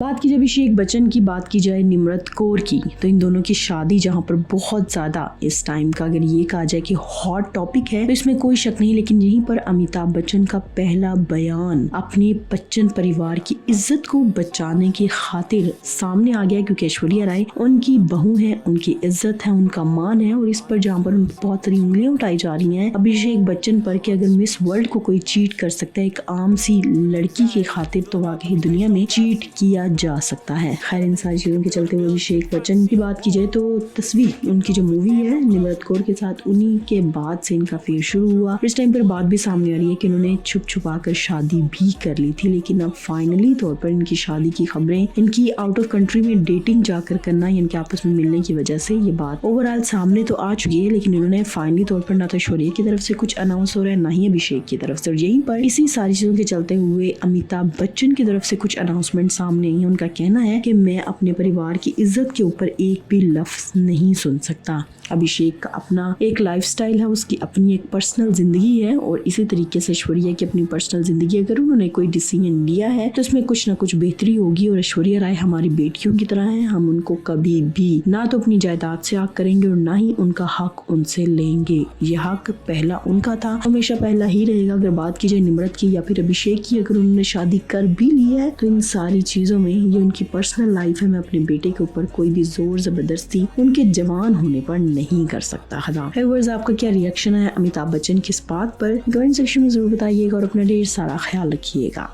बात की जाए अभिषेक बच्चन की, बात की जाए निम्रत कौर की, तो इन दोनों की शादी जहां पर बहुत ज्यादा इस टाइम का अगर ये कहा जाए कि हॉट टॉपिक है तो इसमें कोई शक नहीं। लेकिन यहीं पर अमिताभ बच्चन का पहला बयान अपने बच्चन परिवार की इज्जत को बचाने की खातिर सामने आ गया, क्योंकि ऐश्वर्या राय उनकी बहू है, उनकी इज्जत है, उनका मान है, और इस पर जहाँ पर बहुत सारी उंगलियां उठाई जा रही हैं अभिषेक बच्चन पर कि अगर मिस वर्ल्ड को कोई चीट कर सकता है एक आम सी लड़की की खातिर, तो वाकई दुनिया में चीट किया जा सकता है। खैर, इन सारी चीजों के चलते हुए अभिषेक बच्चन की बात की जाए तो तस्वीर उनकी जो मूवी है निम्रत कौर के साथ, उन्हीं के बाद से इनका फेर शुरू हुआ। इस टाइम पर बात भी सामने आ रही है कि उन्होंने छुप छुपा कर शादी भी कर ली थी, लेकिन अब फाइनली तौर पर इनकी शादी की खबरें, इनकी आउट ऑफ कंट्री में डेटिंग जाकर करना, इनके आपस में मिलने की वजह से ये बात ओवरऑल सामने तो आ चुकी है। लेकिन इन्होंने फाइनली तौर पर ना तो ऐश्वर्या की तरफ से कुछ अनाउंस हो रहा है, ना ही अभिषेक की तरफ से, और यहीं पर इसी सारी चीजों के चलते हुए अमिताभ बच्चन की तरफ से कुछ अनाउंसमेंट सामने आई। उनका कहना है कि मैं अपने परिवार की इज्जत के ऊपर एक भी लफ्ज नहीं सुन सकता। अभिषेक का अपना एक लाइफस्टाइल है, उसकी अपनी एक पर्सनल जिंदगी है, और इसी तरीके से ऐश्वर्या की अपनी पर्सनल जिंदगी। अगर उन्होंने कोई डिसीजन लिया है तो इसमें कुछ ना कुछ बेहतरी होगी, और ऐश्वर्या राय हमारी बेटियों की तरह है, हम उनको कभी भी ना तो अपनी जायदाद से हक करेंगे और ना ही उनका हक उनसे लेंगे। यह हक पहला उनका था, हमेशा पहला ही रहेगा। अगर बात की जाए निम्रत की या फिर अभिषेक की, अगर उन्होंने शादी कर भी ली है तो इन सारी चीजों में ये उनकी पर्सनल लाइफ है। मैं अपने बेटे के ऊपर कोई भी जोर जबरदस्ती उनके जवान होने पर नहीं कर सकता। आपका क्या रिएक्शन है अमिताभ बच्चन की इस बात पर? कमेंट सेक्शन में जरूर बताइएगा और अपना ढेर सारा ख्याल रखिएगा।